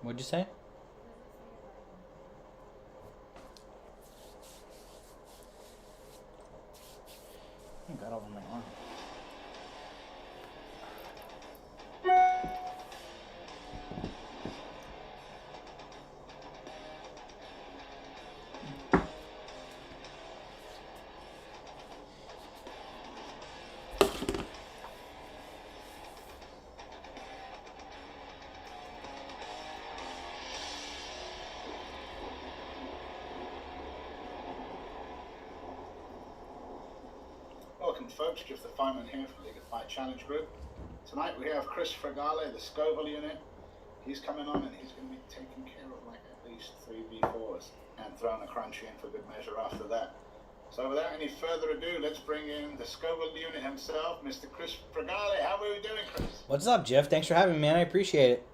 What'd you say? I got all in my arm. Welcome folks, Jeff the Fireman here from League of Fire Challenge Group. Tonight we have Chris Fragale, the Scoville unit. He's coming on and he's going to be taking care of like at least 3 B4s and throwing a crunchy in for good measure after that. So without any further ado, let's bring in the Scoville unit himself, Mr. Chris Fragale. How are we doing, Chris? What's up, Jeff? Thanks for having me, man. I appreciate it.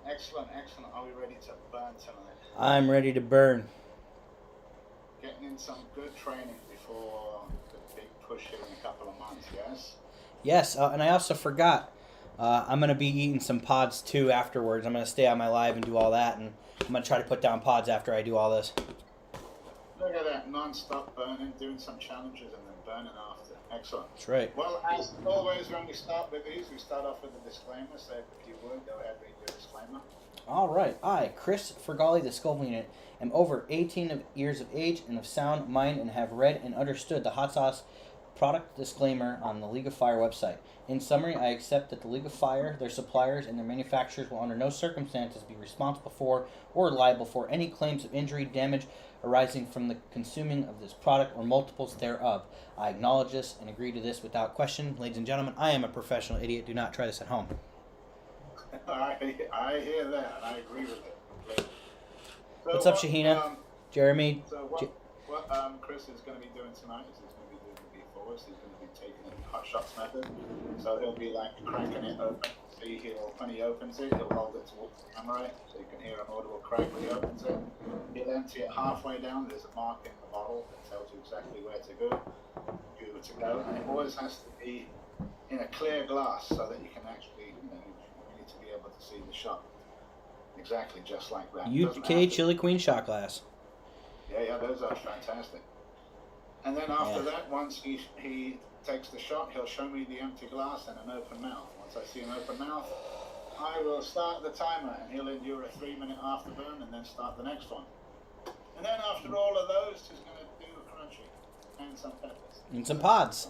Excellent, excellent. Are we ready to burn tonight? I'm ready to burn. Getting in some good training before the big push here in a couple of months, yes? Yes, and I also forgot. I'm going to be eating some pods, too, afterwards. I'm going to stay on my live and do all that, and I'm going to try to put down pods after I do all this. Look at that, non-stop burning, doing some challenges and then burning after. Excellent. That's right. Well, as always, when we start with these, we start off with a disclaimer. So if you would, go ahead and read your disclaimer. All right. I, Chris Fragale, the Scoville unit, am over 18 years of age and of sound mind and have read and understood the hot sauce product disclaimer on the League of Fire website. In summary, I accept that the League of Fire, their suppliers, and their manufacturers will under no circumstances be responsible for or liable for any claims of injury, damage arising from the consuming of this product or multiples thereof. I acknowledge this and agree to this without question. Ladies and gentlemen, I am a professional idiot. Do not try this at home. I hear that, and I agree with it completely. So What's up, Shahina? Jeremy? So what Chris is going to be doing tonight is he's going to be doing the B4s. He's going to be taking the hot shots method. So he'll be like cracking it open. See, when he opens it, he'll hold it towards the camera so you can hear an audible crack when he opens it. He'll empty it halfway down. There's a mark in the bottle that tells you exactly where to go. And it always has to be in a clear glass so that you can actually, you need to be able to see the shot. Exactly, just like that. UK Chili Queen shot glass. Yeah, those are fantastic. And then after that, once he takes the shot, he'll show me the empty glass and an open mouth. Once I see an open mouth, I will start the timer and he'll endure a 3-minute afterburn and then start the next one. And then after all of those, he's going to do a crunchy and some peppers. And some pods.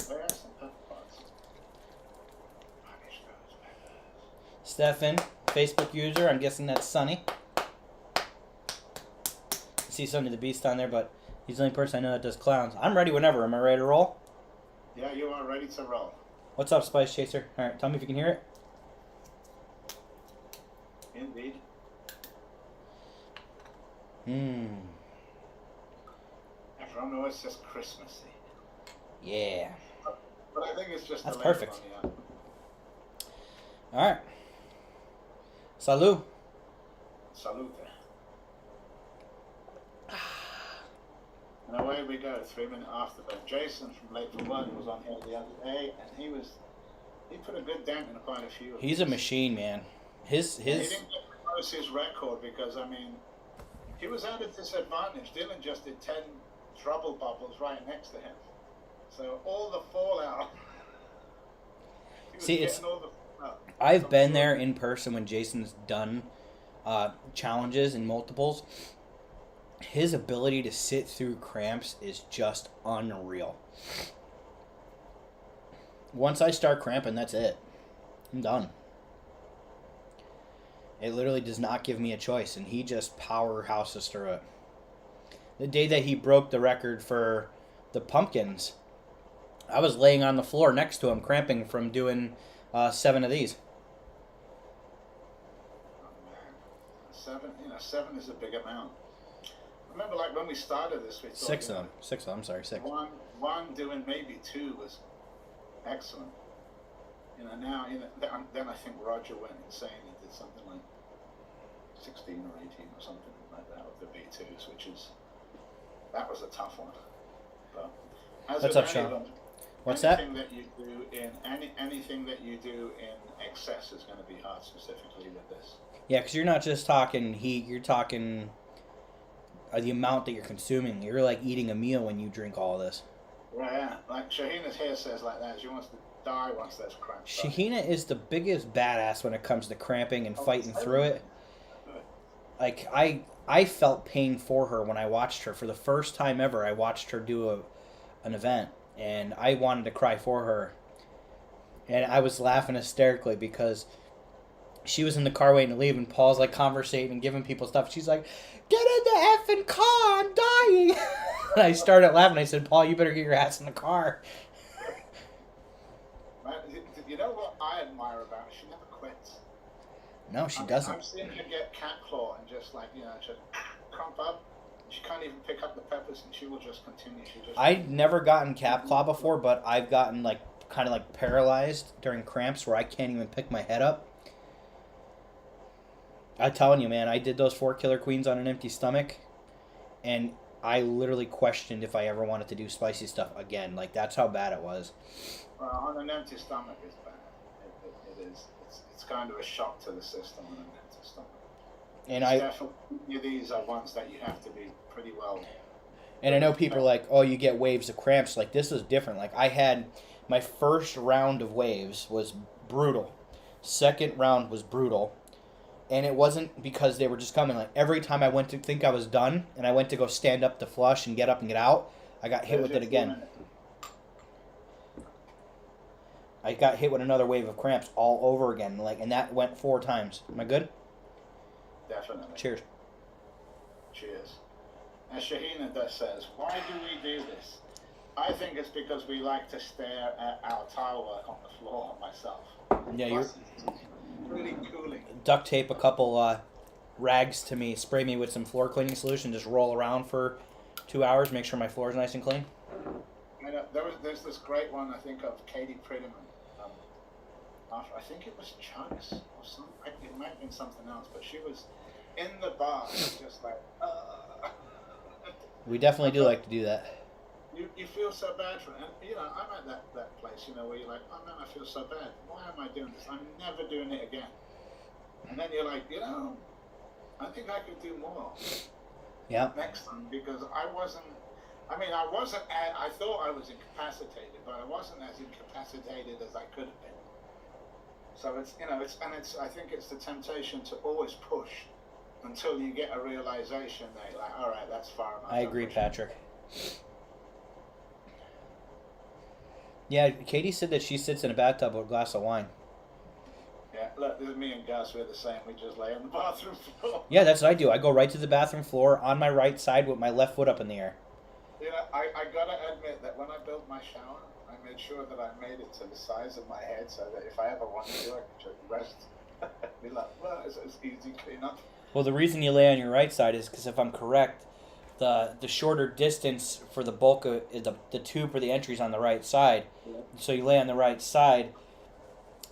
Where are some pepper pods? Punish those peppers. Stefan, Facebook user. I'm guessing that's Sonny. I see Sonny the Beast on there, but he's the only person I know that does clowns. I'm ready whenever. Am I ready to roll? Yeah, you are ready to roll. What's up, Spice Chaser? All right, tell me if you can hear it. Indeed. Everyone knows it's just Christmassy. Yeah. But I think it's just that's the perfect. One, yeah. All right. Salud. Salute. And away we go, 3-minute afterburn. Jason from Late for Work was on here the other day, and he put a good dent in quite a few. He's a machine, man. He didn't get to close his record because, I mean, he was at a disadvantage. Dylan just did 10 trouble bubbles right next to him. So all the fallout. I've been there in person when Jason's done challenges and multiples. His ability to sit through cramps is just unreal. Once I start cramping, that's it. I'm done. It literally does not give me a choice, and he just powerhouses through it. The day that he broke the record for the pumpkins, I was laying on the floor next to him, cramping from doing 7 of these. Oh, man. 7 is a big amount. Remember, like when we started this, we thought 6 of them. 6 of them. Sorry, 6. One doing maybe 2 was excellent. Now then I think Roger went insane. He did something like 16 or 18 or something like that with the B2s, that was a tough one. But What's up, Sean? What's anything that you do in anything that you do in excess is going to be hard, specifically with this. Yeah, because you're not just talking heat. You're talking the amount that you're consuming. You're like eating a meal when you drink all of this. Yeah, like Shahina's hair says like that. She wants to die once there's cramps. Shahina is the biggest badass when it comes to cramping and fighting through it. Like I felt pain for her when I watched her. For the first time ever, I watched her do an event, and I wanted to cry for her. And I was laughing hysterically because she was in the car waiting to leave, and Paul's like conversating and giving people stuff. She's like, "Get in the effing car, I'm dying." And I started laughing. I said, "Paul, you better get your ass in the car." You know what I admire about her? She never quits. No, she doesn't. I've seen her get cat claw and just like, just crump up. She can't even pick up the peppers, and she will just continue. I've never gotten cap claw before, but I've gotten like kind of like paralyzed during cramps where I can't even pick my head up. I'm telling you, man, I did those 4 Killer Queens on an empty stomach, and I literally questioned if I ever wanted to do spicy stuff again. Like, that's how bad it was. Well, on an empty stomach, it's bad. It is. It's kind of a shock to the system on an empty stomach. And definitely, these are ones that you have to be pretty well. And I know people are like, "Oh, you get waves of cramps." Like, this is different. Like, I had my first round of waves was brutal. Second round was brutal. And it wasn't because they were just coming. Like, every time I went to think I was done, and I went to go stand up to flush and get up and get out, I got hit with it again. I got hit with another wave of cramps all over again. Like, and that went 4 times. Am I good? Definitely. Cheers. Cheers. And Shahina says, "Why do we do this? I think it's because we like to stare at our tile work on the floor myself." Yeah, you're really cooling. Duct tape a couple rags to me, spray me with some floor cleaning solution, just roll around for 2 hours, make sure my floor is nice and clean. There's this great one, I think, of Katie Prettyman. I think it was Chugs or something. It might have been something else, but she was in the bar, just like. We definitely do like to do that. You feel so bad for it. And, I'm at that place, where you're like, "Oh, man, I feel so bad. Why am I doing this? I'm never doing it again." And then you're like, I think I could do more. Yeah. Next time, because I thought I was incapacitated, but I wasn't as incapacitated as I could have been. So I think it's the temptation to always push until you get a realization that you're like, all right, that's far enough. I agree, Patrick. Yeah, Katie said that she sits in a bathtub with a glass of wine. Yeah, look, this is me and Gus, we're the same. We just lay on the bathroom floor. Yeah, that's what I do. I go right to the bathroom floor on my right side with my left foot up in the air. I gotta admit that when I built my shower, I made sure that I made it to the size of my head so that if I ever wanted to, I could just rest. Be like, well, it's easy clean up. Well, the reason you lay on your right side is because if I'm correct, the shorter distance for the bulk of the tube for the entry is on the right side. Yeah. So you lay on the right side,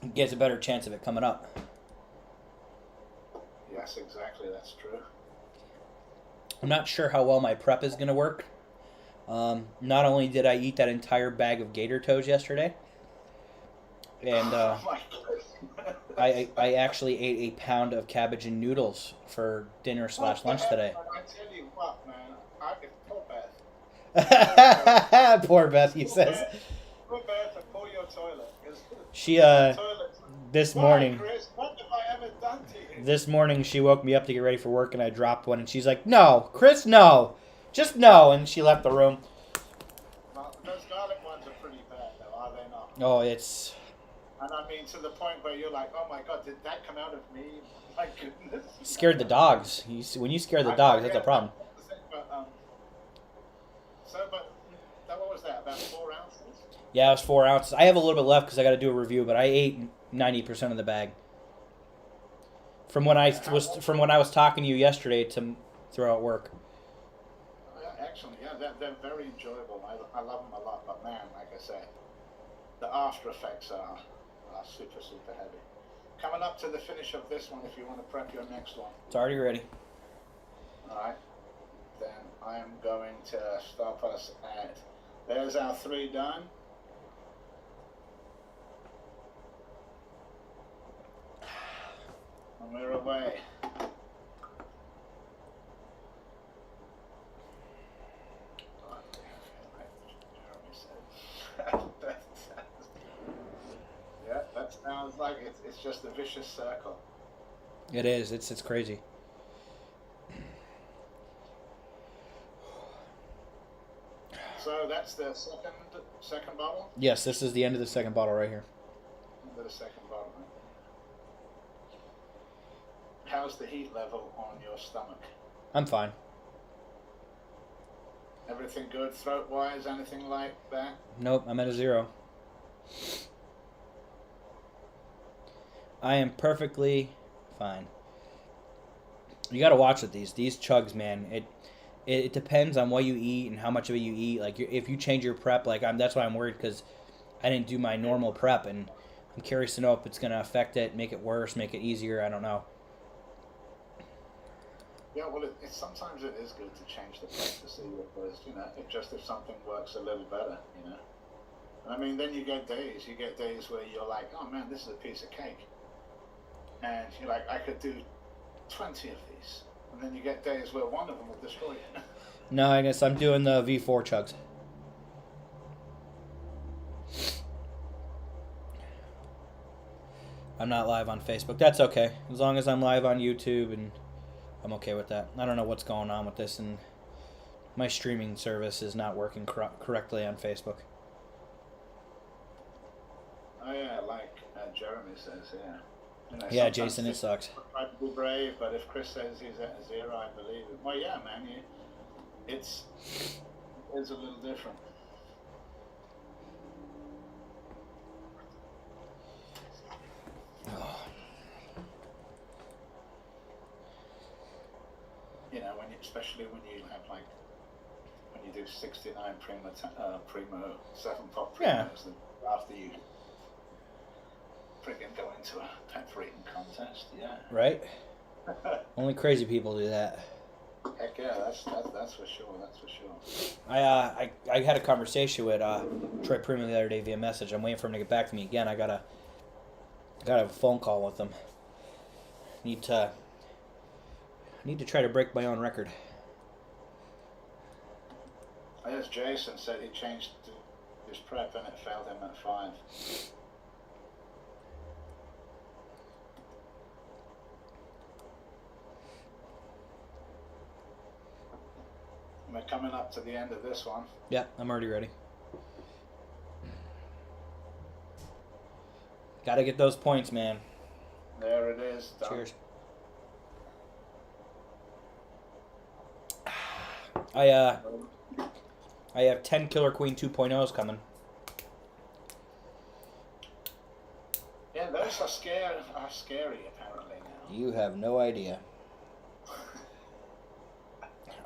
it gets a better chance of it coming up. Yes, exactly. That's true. I'm not sure how well my prep is going to work. Not only did I eat that entire bag of gator toes yesterday, and I actually ate a pound of cabbage and noodles for dinner / lunch today. I tell you what, man, poor Beth. Poor Beth, he says. Poor Beth, and pour your toilet. She this morning. Chris, what have I ever done to you? This morning she woke me up to get ready for work, and I dropped one, and she's like, "No, Chris, no, just no," and she left the room. Well, those garlic ones are pretty bad, though, are they not? Oh, it's. And I mean, to the point where you're like, "Oh my God, did that come out of me?" My goodness. Scared the dogs. When you scare the dogs, that's a problem. But what was that? About 4 ounces? Yeah, it was 4 ounces. I have a little bit left because I got to do a review, but I ate 90% of the bag. From when I was talking to you yesterday to throw at work. Excellent. Yeah, they're very enjoyable. I love them a lot. But man, like I said, the after effects are super, super heavy. Coming up to the finish of this one, if you want to prep your next one. It's already ready. All right. Then I am going to stop us at. There's our 3 done. And we're away. Yeah, that sounds like it's just a vicious circle. It is. It's crazy. So that's the second bottle? Yes, this is the end of the second bottle right here. End of the second bottle. Right? How's the heat level on your stomach? I'm fine. Everything good throat-wise? Anything like that? Nope, I'm at a 0. I am perfectly fine. You got to watch with these chugs, man. It depends on what you eat and how much of it you eat. Like if you change your prep, like that's why I'm worried, because I didn't do my normal prep, and I'm curious to know if it's gonna affect it, make it worse, make it easier. I don't know. Yeah, well, sometimes it is good to change the prep to see what was, if something works a little better, I mean, then you get days where you're like, oh man, this is a piece of cake. And you're like, I could do 20 of these. And then you get days where one of them will destroy you. No, I guess I'm doing the V4 chugs. I'm not live on Facebook. That's okay. As long as I'm live on YouTube, and I'm okay with that. I don't know what's going on with this, and my streaming service is not working correctly on Facebook. Oh yeah, like Jeremy says, yeah. Yeah, Jason, it sucks. Try to be brave, but if Chris says he's at a 0, I believe it. Well, yeah, man, it's a little different. Oh. Especially when you have when you do 69 primo 7-pot primos, Yeah. After you friggin' go into a pepper eating contest, yeah. Right? Only crazy people do that. Heck yeah, that's for sure. That's for sure. I had a conversation with Troy Primo the other day via message. I'm waiting for him to get back to me again. I gotta have a phone call with him. Need to try to break my own record. As Jason said, he changed his prep and it failed him at 5. We're coming up to the end of this one. Yeah, I'm already ready. Gotta get those points, man. There it is. Done. Cheers. I have 10 Killer Queen 2.0s coming. Yeah, those are scary apparently now. You have no idea.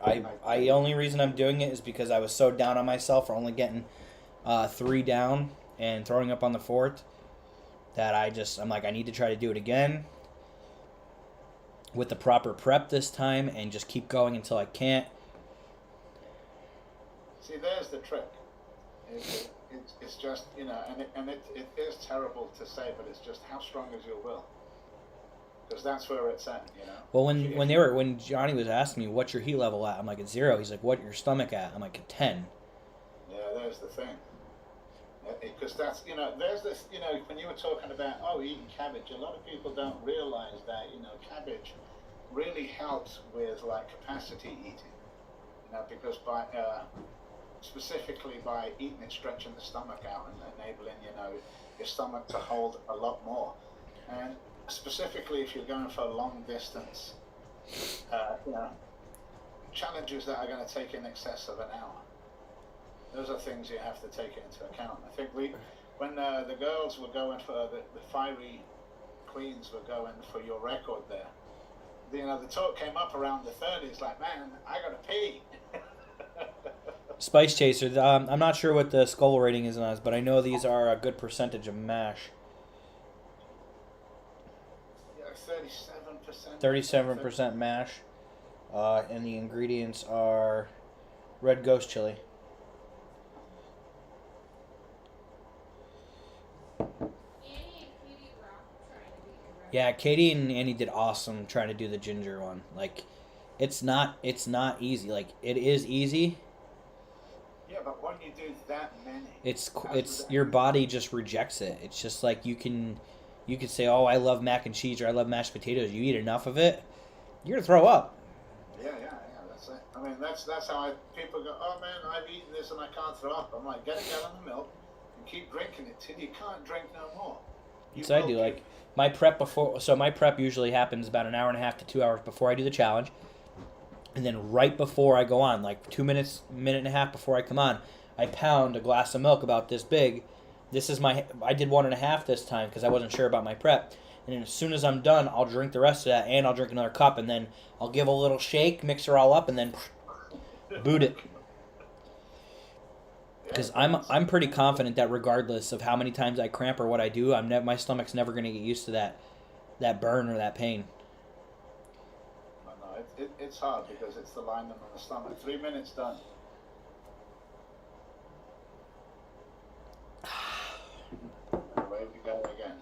The only reason I'm doing it is because I was so down on myself for only getting 3 down and throwing up on the 4th that I'm like, I need to try to do it again with the proper prep this time and just keep going until I can't. See, there's the trick. It's just, and it is terrible to say, but it's just how strong is your will? Because that's where it's at, Well, when Johnny was asking me, what's your heat level at? I'm like, at 0. He's like, what your stomach at? I'm like, at 10. Yeah, there's the thing. Because that's, there's this, when you were talking about, eating cabbage, a lot of people don't realize that, cabbage really helps with, capacity eating. Because specifically by eating it, stretching the stomach out and enabling, your stomach to hold a lot more. And specifically if you're going for long distance, challenges that are going to take in excess of an hour. Those are things you have to take into account. I think when the girls were going for the fiery queens were going for your record there, the talk came up around the 30s, like, man, I gotta pee. Spice Chaser. I'm not sure what the Scoville rating is on this, but I know these are a good percentage of mash. Yeah, 37%. 37% mash. And the ingredients are red ghost chili. Yeah, Katie and Annie did awesome trying to do the ginger one. Like, it's not easy. Like, it is easy. Yeah, but when you do that many, It's your body just rejects it. It's just like you can say, "Oh, I love mac and cheese," or "I love mashed potatoes." You eat enough of it, you're gonna throw up. Yeah, that's it. I mean, that's how people go. Oh man, I've eaten this and I can't throw up. I'm like, get a gallon of milk and keep drinking it till you can't drink no more. So I do like my prep before. So my prep usually happens about an hour and a half to 2 hours before I do the challenge, and then right before I go on, like 2 minutes, minute and a half before I come on, I pound a glass of milk about this big. This is I did 1.5 this time because I wasn't sure about my prep. And then as soon as I'm done, I'll drink the rest of that, and I'll drink another cup, and then I'll give a little shake, mix her all up, and then boot it. Because I'm pretty confident that regardless of how many times I cramp or what I do, my stomach's never going to get used to that burn or that pain. No, it's hard because it's the lining on the stomach. 3 minutes done. Away we go again.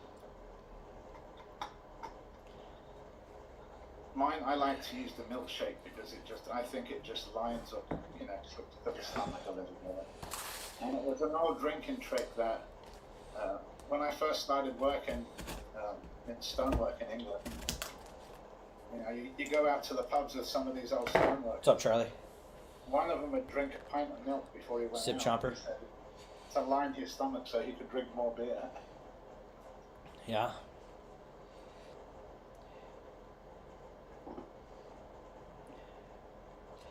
Mine, I like to use the milkshake because I think it just lines up, to the stomach a little more. And it was an old drinking trick that when I first started working in stonework in England, you go out to the pubs with some of these old stonework. What's up, Charlie? One of them would drink a pint of milk before he went Sip out. chomper. To line his stomach so he could drink more beer. Yeah.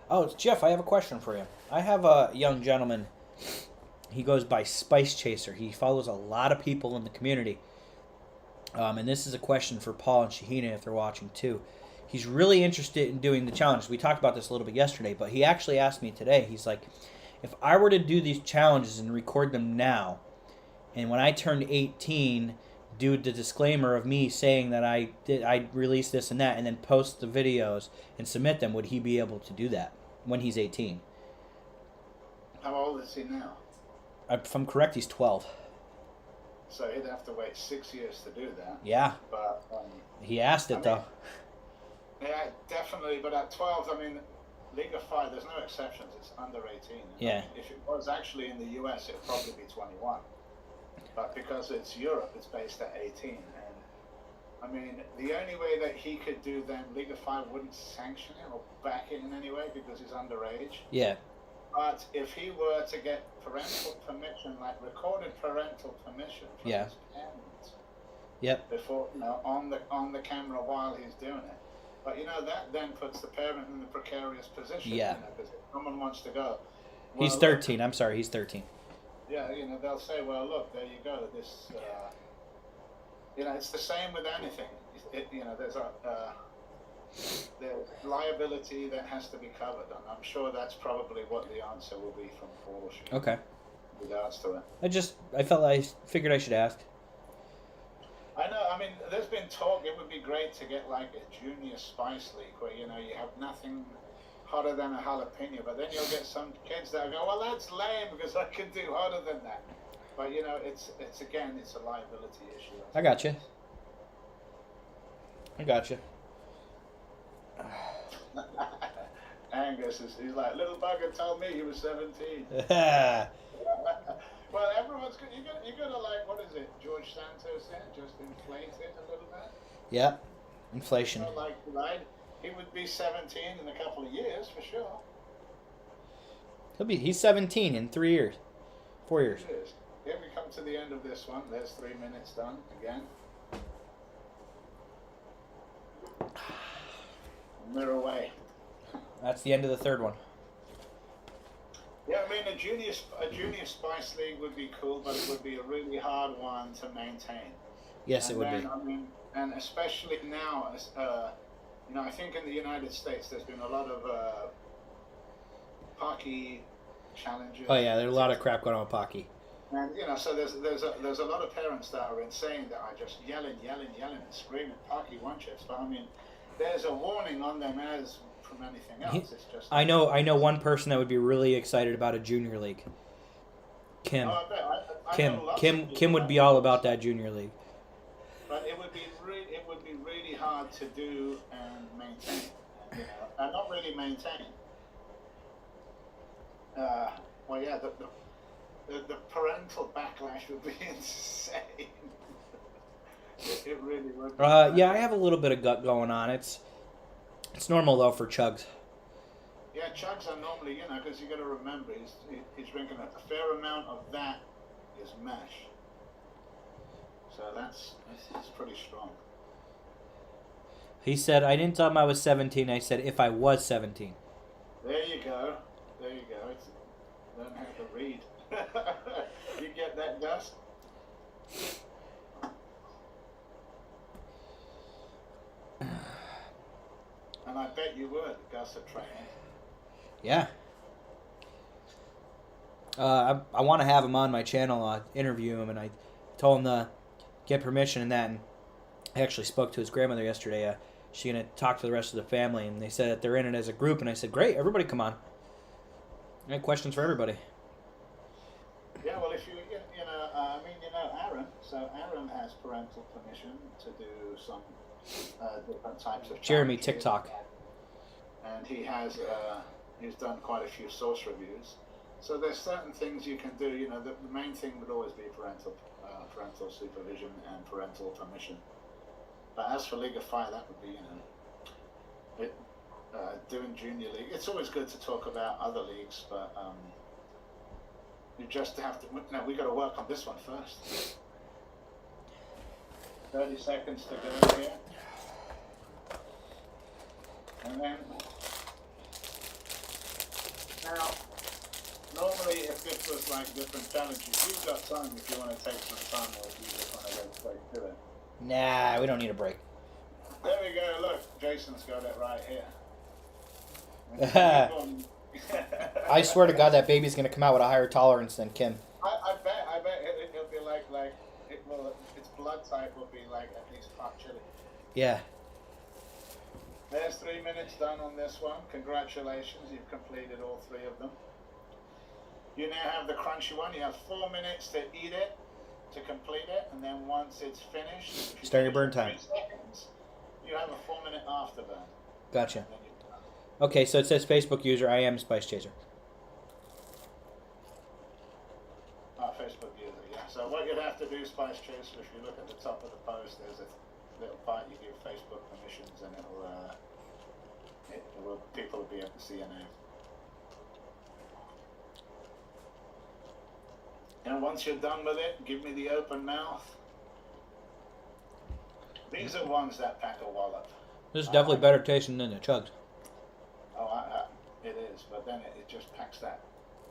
Oh, it's Jeff. I have a question for you. I have a young gentleman. He goes by Spice Chaser. He follows a lot of people in the community. And this is a question for Paul and Shahina if they're watching too. He's really interested in doing the challenge. We talked about this a little bit yesterday, but he actually asked me today. He's like, if I were to do these challenges and record them now, and when I turned 18, do the disclaimer of me saying that I released this and that, and then post the videos and submit them, would he be able to do that when he's 18? How old is he now? If I'm correct, he's 12. So he'd have to wait 6 years to do that. Yeah. But he asked it though. Yeah, definitely. But at 12, I mean, League of Fire, there's no exceptions. It's under 18. Yeah. I mean, if it was actually in the US, it'd probably be 21. But because it's Europe, it's based at 18. And I mean, the only way that he could do then, League of Fire wouldn't sanction it or back it in any way because he's underage. Yeah. But if he were to get parental permission, like recorded parental permission from his parents, yep, before on the camera while he's doing it, but that then puts the parent in the precarious position. Yeah. Because if someone wants to go, he's 13. I'm sorry, he's 13. Yeah, they'll say, well, look, there you go. This, it's the same with anything. There's there's liability that has to be covered, and I'm sure that's probably what the answer will be from Paul. Okay. In regards to it. I figured I should ask. I know. I mean, there's been talk. It would be great to get like a junior spice league where you have nothing hotter than a jalapeno, but then you'll get some kids that go, well, that's lame because I can do hotter than that. But it's a liability issue. I got you. Angus he's like, little bugger told me he was 17. Well, everyone's good. You gotta like, what is it? George Santos said, just inflate it a little bit. Yeah, inflation. He would be 17 in a couple of years for sure. He's 17 in 3 years, 4 years. Here we come to the end of this one. There's 3 minutes done again. Mirror away. That's the end of the third one. Yeah, I mean, a junior spice league would be cool, but it would be a really hard one to maintain. Yes, it would be. I mean, and especially now, I think in the United States there's been a lot of Pocky challenges. Oh yeah, there's a lot of crap going on with Pocky. And so there's a lot of parents that are insane that are just yelling and screaming Pocky one chips. But I mean, there's a warning on them as from anything else. It's just I know one person that would be really excited about a junior league. Kim. Oh, I bet. I Kim would be all about that junior league. But it would be really hard to do and maintain, you know, and not really maintain. Well, yeah, the parental backlash would be insane. It really would. Yeah, I have a little bit of gut going on. It's normal though for Chugs. Yeah, Chugs are normally, you know, because you got to remember, he's drinking a fair amount of that is mash. So it's pretty strong. He said, "I didn't tell him I was 17. I said if I was 17." There you go. It's learn how to read. You get that, Gus? And I bet you would, Gus, at training. Yeah. I want to have him on my channel, interview him, and I told him to get permission and that. And I actually spoke to his grandmother yesterday. She's going to talk to the rest of the family, and they said that they're in it as a group. And I said, great, everybody come on. I have questions for everybody. Yeah, well, if you know, Aaron. So Aaron has parental permission to do some different types of Jeremy challenges. TikTok. And he has, he's done quite a few source reviews. So there's certain things you can do. You know, the main thing would always be parental supervision and parental permission. But as for League of Fire, that would be, you know, doing junior league. It's always good to talk about other leagues, but you just have to. No, we got to work on this one first. 30 seconds to go here, and then now. Normally, if this was like different challenges, you've got time if you want to take some time, or if you just want to go straight to it. Nah, we don't need a break. There we go. Look, Jason's got it right here. I swear to God, that baby's gonna come out with a higher tolerance than Kim. I bet it'll be like its blood type will be like at least hot chili. Yeah. There's 3 minutes done on this one. Congratulations, you've completed all 3 of them. You now have the crunchy one. You have 4 minutes to eat it, to complete it, and then once it's finished, start your burn time. 3 seconds, you have a 4-minute afterburn. Gotcha. Okay, so it says Facebook user, I am Spice Chaser. Facebook user, yeah. So what you'd have to do, Spice Chaser, if you look at the top of the post, there's a little part you give Facebook permissions, and people will be able to see your name. And once you're done with it, give me the open mouth. These are ones that pack a wallop. This is definitely better tasting than the Chugs. Oh, it is, but then it just packs that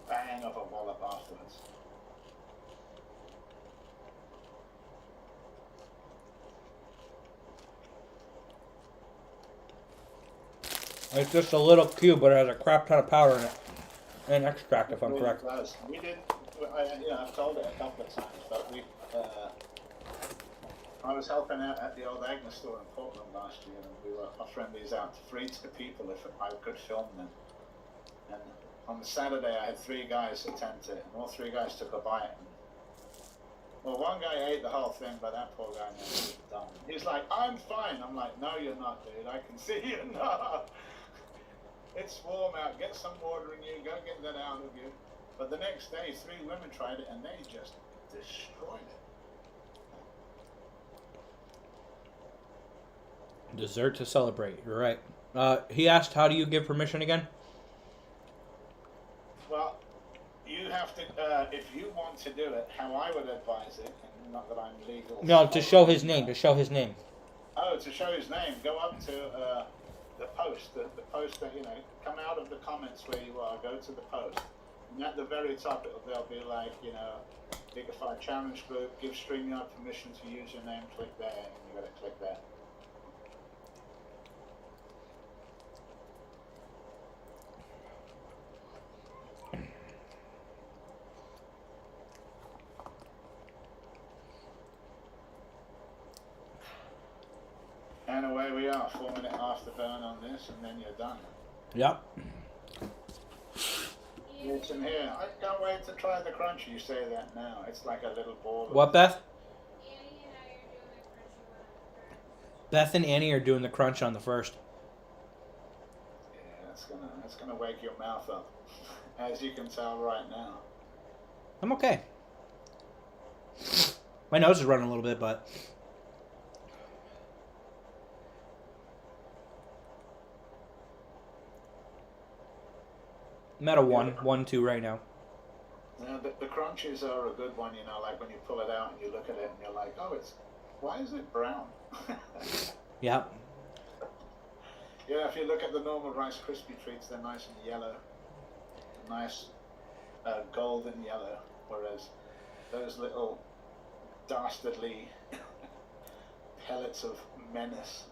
bang of a wallop afterwards. It's just a little cube, but it has a crap ton of powder in it. And extract, if I'm correct. It does. We did. I've told it a couple of times, but I was helping out at the old Agnes store in Portland last year, and we were offering these out free to people if I could film them. And on the Saturday, I had 3 guys attempt it, and all 3 guys took a bite. Well, one guy ate the whole thing, but that poor guy never was done. He's like, "I'm fine." I'm like, "No, you're not, dude. I can see you're not. It's warm out. Get some water in you. Go get that out of you." But the next day, 3 women tried it, and they just destroyed it. Dessert to celebrate. You're right. He asked, how do you give permission again? Well, you have to, if you want to do it, how I would advise it, and not that I'm legal. No, to show his name. To show his name. Oh, to show his name. Go up to the post. The post that, come out of the comments where you are. Go to the post. And at the very top, there'll be like, League of Fire Challenge Group, give StreamYard permission to use your name, click there, and you gotta click there. And away we are, 4-minute afterburn on this, and then you're done. Yep. It's in here. I can't wait to try the crunchy. You say that now. It's like a little ball. What, Beth? Beth and Annie are doing the crunch on the first. Yeah, that's gonna wake your mouth up, as you can tell right now. I'm okay. My nose is running a little bit, but I'm at a 1-2 right now. Yeah, the crunches are a good one, you know, like when you pull it out and you look at it and you're like, oh, why is it brown? Yeah. Yeah, if you look at the normal Rice Krispie treats, they're nice and yellow, nice golden yellow, whereas those little dastardly pellets of menace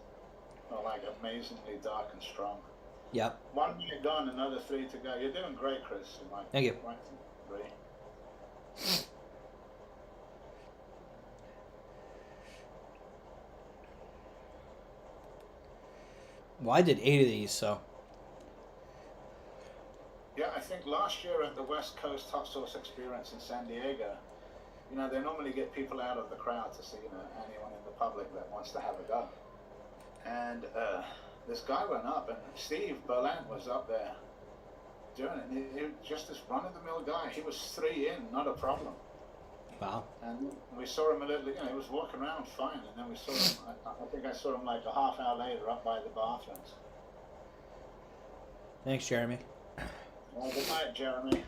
are like amazingly dark and strong. Yep. 1 minute gone, another 3 to go. You're doing great, Chris. Thank you. Right, 3. Well, I did 8 of these, so. Yeah, I think last year at the West Coast Hot Sauce Experience in San Diego, you know, they normally get people out of the crowd to see, you know, anyone in the public that wants to have a go. And this guy went up, and Steve Berlant was up there doing it. He was just this run-of-the-mill guy. He was 3 in, not a problem. Wow. And we saw him a little, you know, he was walking around fine, and then we saw him, I think I saw him like a half hour later up by the bathrooms. Thanks, Jeremy. Well, good night, Jeremy.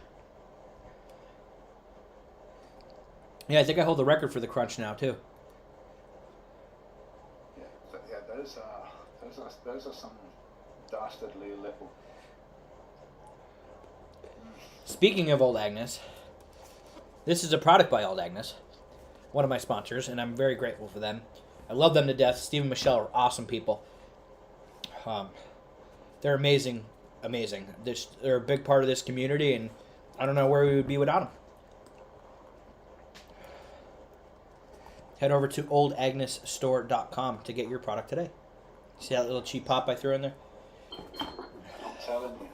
Yeah, I think I hold the record for the crunch now, too. Yeah, those are some dastardly little... Speaking of Old Agnes, this is a product by Old Agnes, one of my sponsors, and I'm very grateful for them. I love them to death. Steve and Michelle are awesome people. They're amazing. They're a big part of this community, and I don't know where we would be without them. Head over to oldagnesstore.com to get your product today. See that little cheap pop I threw in there? I'm telling you.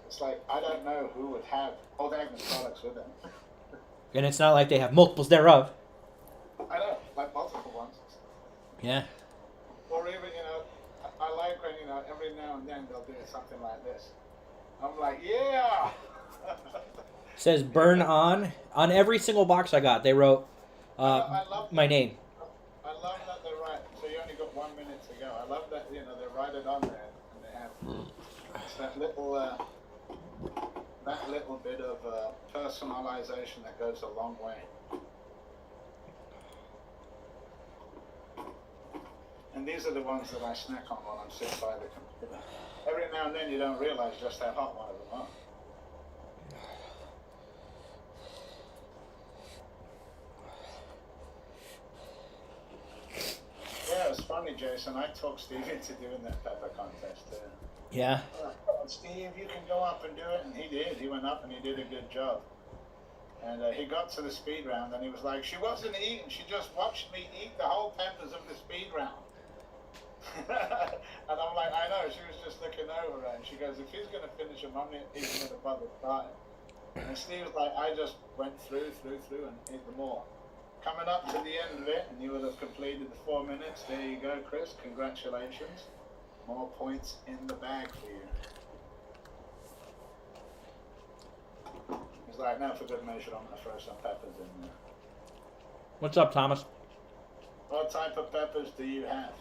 It's like, I don't know who would have Old Agnes products with them. And it's not like they have multiples thereof. I know, like multiple ones. Yeah. Or even, you know, I like when, you know, every now and then they'll do something like this. I'm like, yeah! Says burn on every single box I got. They wrote I love my name. I love that they write, so you only got 1 minute to go. I love that, you know, they write it on there, and they have it's that little bit of personalization that goes a long way. And these are the ones that I snack on while I'm sitting by the computer. Every now and then you don't realize just how hot one of them are. Yeah, it was funny, Jason. I talked Steve into doing that pepper contest too. Yeah. Steve, you can go up and do it, and he did. He went up and he did a good job. And he got to the speed round, and he was like, "She wasn't eating. She just watched me eat the whole peppers of the speed round." And I'm like, "I know." She was just looking over, and she goes, "If he's going to finish them, I'm not even going to bother starting." And Steve was like, "I just went through, and ate them all." Coming up to the end of it, and you would have completed the 4 minutes. There you go, Chris. Congratulations. More points in the bag for you. He's like, "Now for good measure, I'm going to throw some peppers in there." What's up, Thomas? What type of peppers do you have?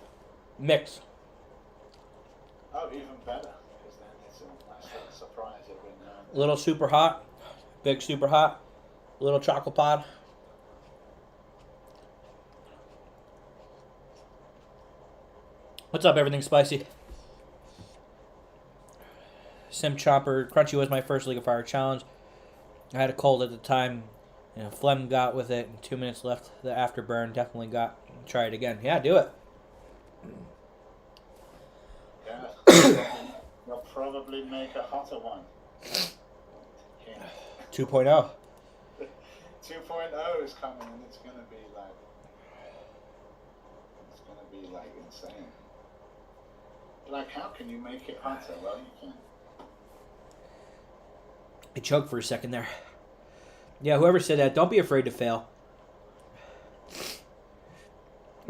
Mix. Oh, even better, because then it's a nice little surprise every now and then. Little super hot, big super hot, little chocolate pod. What's up, everything spicy? Sim Chopper. Crunchy was my first League of Fire challenge. I had a cold at the time. You know, phlegm got with it, and 2 minutes left. The afterburn definitely got. Try it again. Yeah, do it. Yeah. You'll probably make a hotter one. Yeah. 2.0. 2.0 is coming, and it's going to be like insane. Like, how can you make it hotter? Well, you can. I choked for a second there. Yeah, whoever said that, don't be afraid to fail.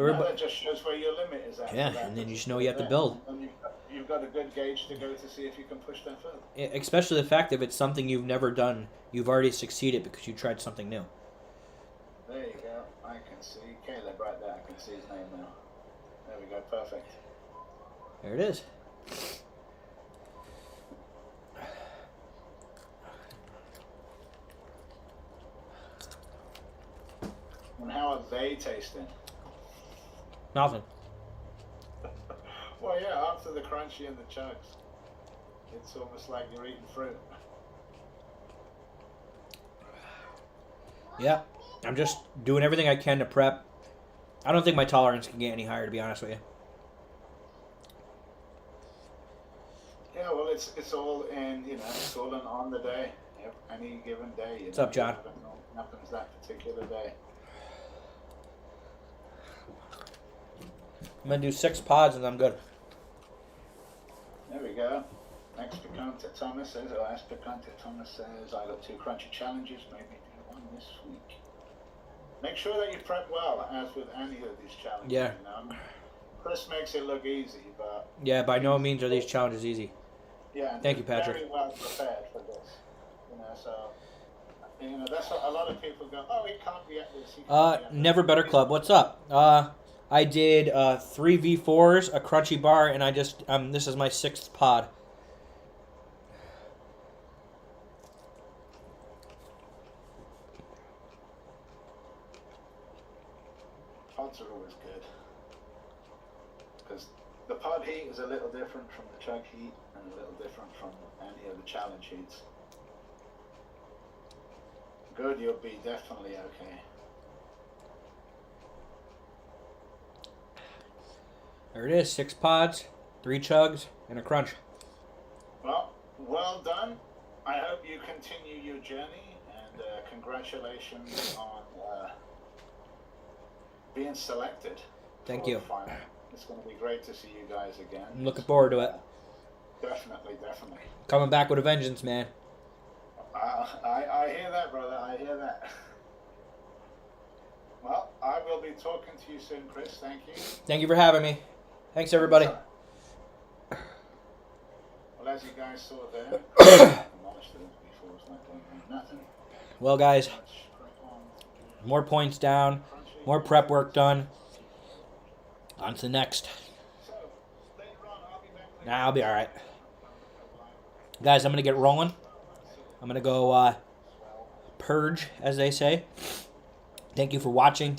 That just shows where your limit is at. Yeah, and then you just know you have to build. And you've got a good gauge to go to see if you can push that further. Especially the fact if it's something you've never done, you've already succeeded because you tried something new. There you go. I can see Caleb right there. I can see his name now. There we go. Perfect. There it is. And how are they tasting? Nothing. Well, yeah, after the crunchy and the chugs, it's almost like you're eating fruit. Yeah, I'm just doing everything I can to prep. I don't think my tolerance can get any higher, to be honest with you. Yeah, well, it's all in, it's all in on the day, any given day. What's up, John? What happens that particular day. I'm going to do 6 pods and I'm good. There we go. Next Picante Thomas says, I got 2 crunchy challenges, maybe do one this week. Make sure that you prep well, as with any of these challenges. Yeah. Chris makes it look easy, but... Yeah, by no means are these challenges easy. Yeah. Thank you, Patrick. Very well prepared for this. So... that's what a lot of people go, oh, he can't be at this. Never Better Club, what's up? I did 3 V4s, a crunchy bar, and I just, this is my 6th pod. Pods are always good. Because the pod heat is a little different from the chug heat, and a little different from any of the challenge heats. Good, you'll be definitely okay. There it is, 6 pods, 3 chugs, and a crunch. Well done. I hope you continue your journey, and congratulations on being selected. Thank you. It's going to be great to see you guys again. I'm looking forward to it. Definitely. Coming back with a vengeance, man. I hear that, brother. I hear that. Well, I will be talking to you soon, Chris. Thank you. Thank you for having me. Thanks, everybody. Well, as you guys saw there, well, guys, more points down, more prep work done. On to the next. Nah, I'll be all right. Guys, I'm going to get rolling. I'm going to go purge, as they say. Thank you for watching.